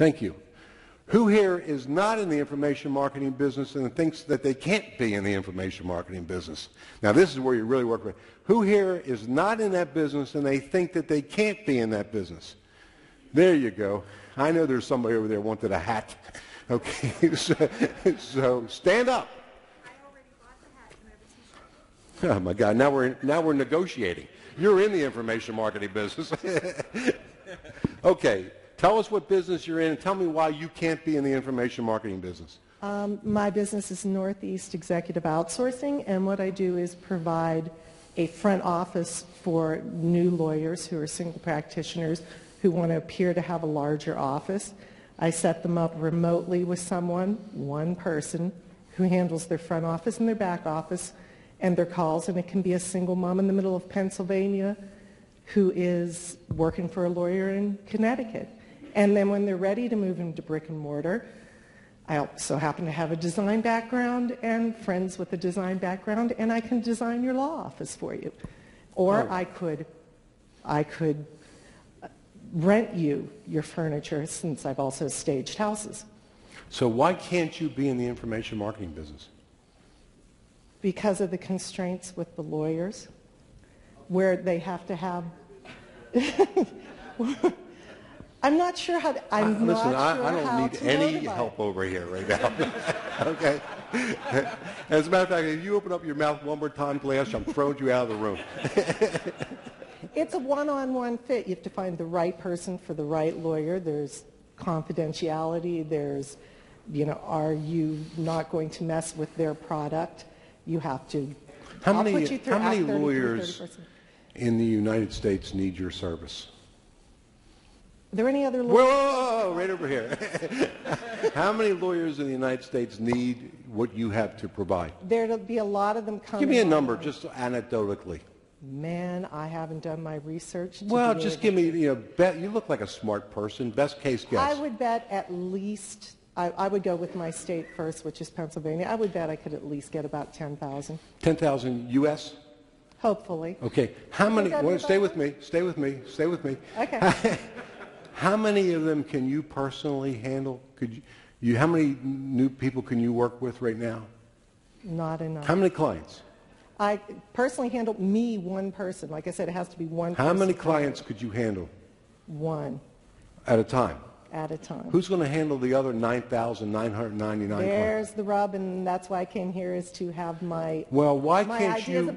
Thank you. Who here is not in the information marketing business and thinks that they can't be in the information marketing business? Now, this is where you really work with. Who here is not in that business and they think that they can't be in that business? There you go. I know there's somebody over there who wanted a hat. Okay, so stand up. I already bought the hat and I have a t-shirt. Oh my God! Now we're negotiating. You're in the information marketing business. Okay, tell us what business you're in, and tell me why you can't be in the information marketing business. My business is Northeast Executive Outsourcing, and what I do is provide a front office for new lawyers who are single practitioners who want to appear to have a larger office. I set them up remotely with someone, one person, who handles their front office and their back office and their calls, and it can be a single mom in the middle of Pennsylvania who is working for a lawyer in Connecticut. And then when they're ready to move into brick and mortar, I also happen to have a design background and friends with a design background, and I can design your law office for you. Or I could rent you your furniture, since I've also staged houses. So why can't you be in the information marketing business? Because of the constraints with the lawyers, where they have to have... I'm not sure how to... I don't need any help over here right now. Okay? As a matter of fact, if you open up your mouth one more time, Blanche, I'm throwing you out of the room. It's a one-on-one fit. You have to find the right person for the right lawyer. There's confidentiality. There's, are you not going to mess with their product? You have to. How many lawyers in the United States need your service? Are there any other lawyers? Whoa, right over here. How many lawyers in the United States need what you have to provide? There'll be a lot of them coming. Give me a number, just anecdotally. Man, I haven't done my research. Well, just give me, bet. You look like a smart person. Best case guess. I would bet at least, I would go with my state first, which is Pennsylvania. I would bet I could at least get about 10,000. 10,000 U.S.? Hopefully. Okay. How many, stay with me, stay with me. Okay. How many of them can you personally handle? How many new people can you work with right now? Not enough. How many clients? I personally handle one person. Like I said, it has to be one person. How many clients could you handle? One. At a time? At a time. Who's going to handle the other 9,999 clients? There's the rub, and that's why I came here, is to have my Well, why can't you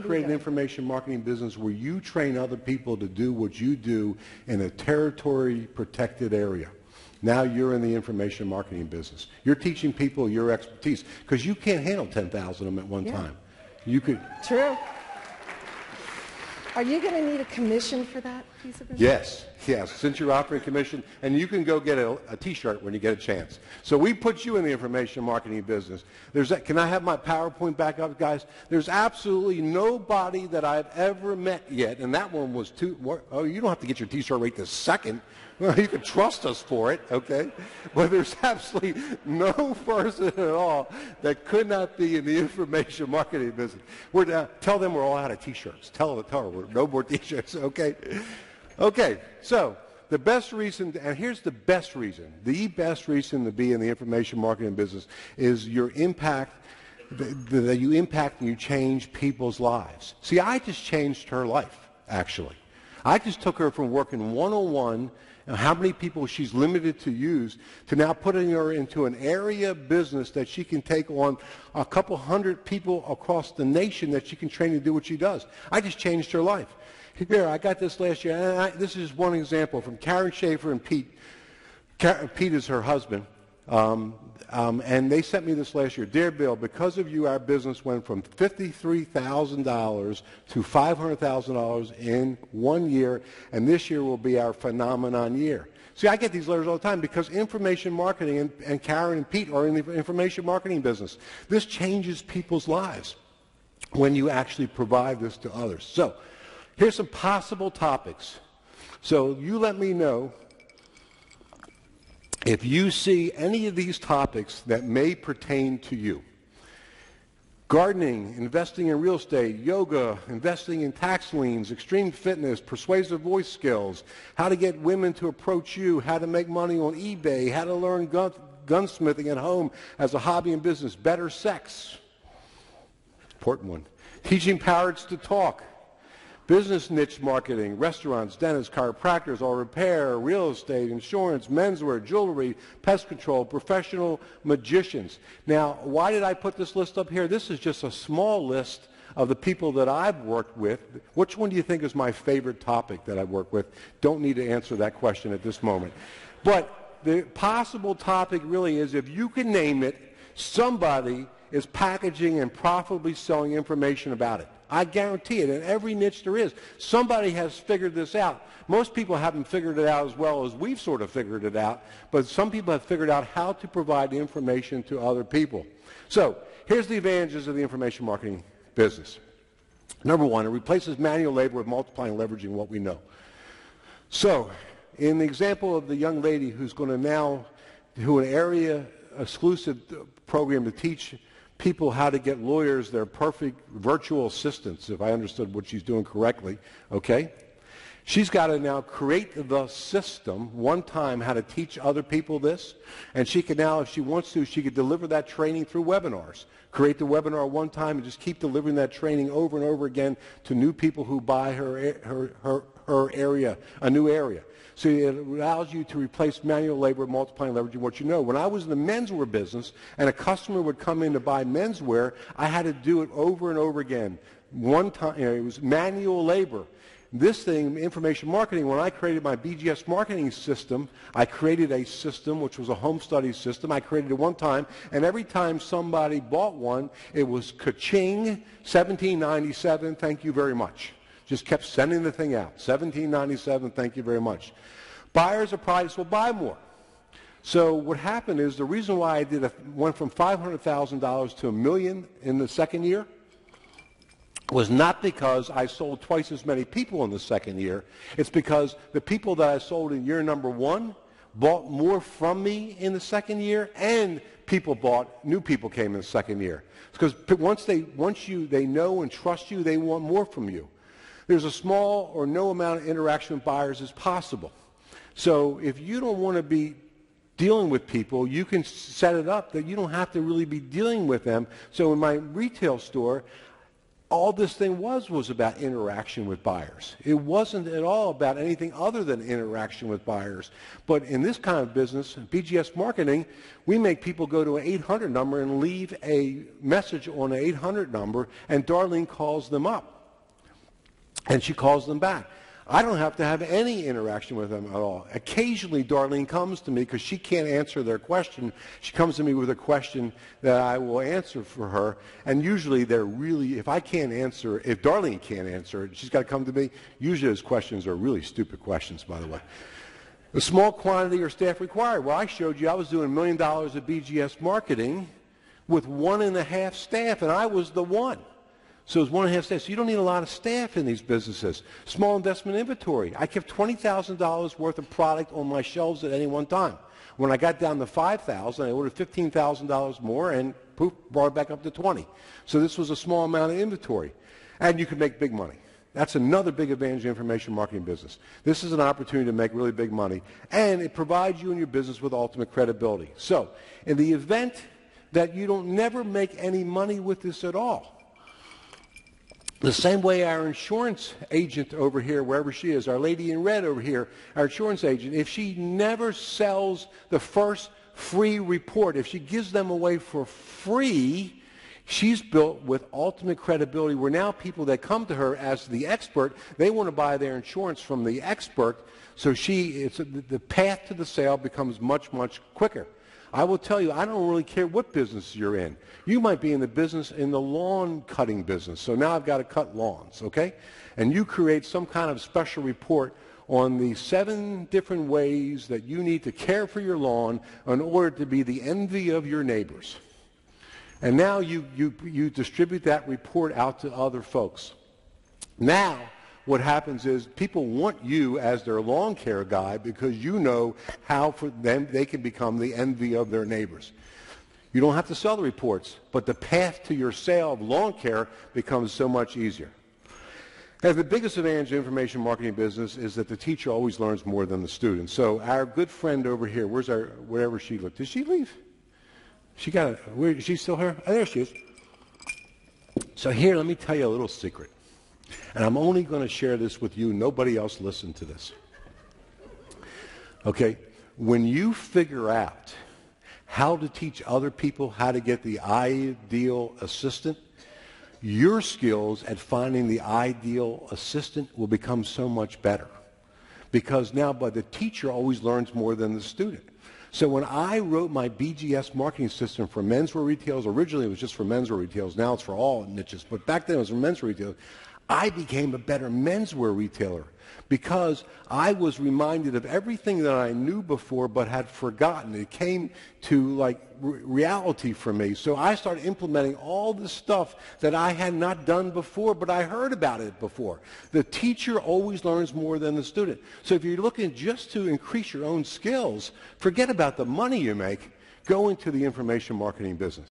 create an done. information marketing business where you train other people to do what you do in a territory protected area? Now you're in the information marketing business. You're teaching people your expertise, because you can't handle 10,000 of them at one time. You could. True. Are you going to need a commission for that piece of business? Yes. Since you're offering commission, and you can go get a T-shirt when you get a chance. So we put you in the information marketing business. Can I have my PowerPoint back up, guys? There's absolutely nobody that I've ever met yet, and that one was you don't have to get your T-shirt right this second. Well, you can trust us for it, okay? Well, there's absolutely no person at all that could not be in the information marketing business. Tell them we're all out of T-shirts. Tell her we're no more T-shirts, okay? Okay, so the best reason, and here's the best reason to be in the information marketing business is your impact, that you impact and you change people's lives. See, I just changed her life, actually. I just took her from working one-on-one, and how many people she's limited to use, to now putting her into an area business that she can take on a couple hundred people across the nation that she can train to do what she does. I just changed her life. Here, I got this last year, and this is one example from Karen Schaefer and Pete. Pete is her husband. And they sent me this last year. Dear Bill, because of you, our business went from $53,000 to $500,000 in 1 year, and this year will be our phenomenon year. See, I get these letters all the time because information marketing, and Karen and Pete are in the information marketing business. This changes people's lives when you actually provide this to others. So here's some possible topics. So you let me know if you see any of these topics that may pertain to you. Gardening, investing in real estate, yoga, investing in tax liens, extreme fitness, persuasive voice skills, how to get women to approach you, how to make money on eBay, how to learn gunsmithing at home as a hobby and business, better sex, important one, teaching parrots to talk, business niche marketing, restaurants, dentists, chiropractors, auto repair, real estate, insurance, menswear, jewelry, pest control, professional magicians. Now, why did I put this list up here? This is just a small list of the people that I've worked with. Which one do you think is my favorite topic that I've worked with? Don't need to answer that question at this moment. But the possible topic really is, if you can name it, somebody is packaging and profitably selling information about it. I guarantee it. In every niche there is, somebody has figured this out. Most people haven't figured it out as well as we've sort of figured it out, but some people have figured out how to provide information to other people. So here's the advantages of the information marketing business. Number one, it replaces manual labor with multiplying and leveraging what we know. So in the example of the young lady who's going to now do an area exclusive program to teach people how to get lawyers their perfect virtual assistants, if I understood what she's doing correctly, okay? She's got to now create the system one time how to teach other people this, and she can now, if she wants to, she could deliver that training through webinars. Create the webinar one time and just keep delivering that training over and over again to new people who buy her area, a new area. So it allows you to replace manual labor, multiplying, leveraging what you know. When I was in the menswear business and a customer would come in to buy menswear, I had to do it over and over again. One time, it was manual labor. This thing, information marketing, when I created my BGS marketing system, I created a system which was a home study system. I created it one time, and every time somebody bought one, it was ka-ching, $17.97, thank you very much. Just kept sending the thing out. $17.97, thank you very much. Buyers of products will buy more. So what happened is, the reason why I went from $500,000 to $1 million in the second year was not because I sold twice as many people in the second year. It's because the people that I sold in year number one bought more from me in the second year, and new people came in the second year. Because once they know and trust you, they want more from you. There's a small or no amount of interaction with buyers is possible. So if you don't want to be dealing with people, you can set it up that you don't have to really be dealing with them. So in my retail store, all this thing was about interaction with buyers. It wasn't at all about anything other than interaction with buyers. But in this kind of business, BGS marketing, we make people go to an 800 number and leave a message on an 800 number, and Darlene calls them up. And she calls them back. I don't have to have any interaction with them at all. Occasionally, Darlene comes to me because she can't answer their question. She comes to me with a question that I will answer for her. And usually they're really, if Darlene can't answer it, she's got to come to me. Usually those questions are really stupid questions, by the way. The small quantity or staff required. Well, I showed you I was doing $1 million of BGS marketing with 1.5 staff, and I was the one. So it's 1.5 staff. So you don't need a lot of staff in these businesses. Small investment inventory. I kept $20,000 worth of product on my shelves at any one time. When I got down to $5,000, I ordered $15,000 more, and poof, brought it back up to 20. So this was a small amount of inventory. And you could make big money. That's another big advantage of the information marketing business. This is an opportunity to make really big money, and it provides you and your business with ultimate credibility. So in the event that you don't never make any money with this at all, the same way our insurance agent over here, wherever she is, our lady in red over here, our insurance agent, if she never sells the first free report, if she gives them away for free, she's built with ultimate credibility, where now people that come to her as the expert, they want to buy their insurance from the expert, so the path to the sale becomes much, much quicker. I will tell you, I don't really care what business you're in. You might be in the lawn cutting business. So now I've got to cut lawns, okay? And you create some kind of special report on the 7 different ways that you need to care for your lawn in order to be the envy of your neighbors. And now you distribute that report out to other folks. Now, what happens is people want you as their lawn care guy because you know how for them they can become the envy of their neighbors. You don't have to sell the reports, but the path to your sale of lawn care becomes so much easier. And the biggest advantage of information marketing business is that the teacher always learns more than the student. So our good friend over here, wherever she looked, did she leave? Is she still here? Oh, there she is. So here, let me tell you a little secret. And I'm only going to share this with you. Nobody else listen to this. Okay? When you figure out how to teach other people how to get the ideal assistant, your skills at finding the ideal assistant will become so much better. Because now, the teacher always learns more than the student. So when I wrote my BGS marketing system for menswear retailers, originally it was just for menswear retailers, now it's for all niches, but back then it was for menswear retailers, I became a better menswear retailer because I was reminded of everything that I knew before but had forgotten. It came to like reality for me. So I started implementing all the stuff that I had not done before, but I heard about it before. The teacher always learns more than the student. So if you're looking just to increase your own skills, forget about the money you make. Go into the information marketing business.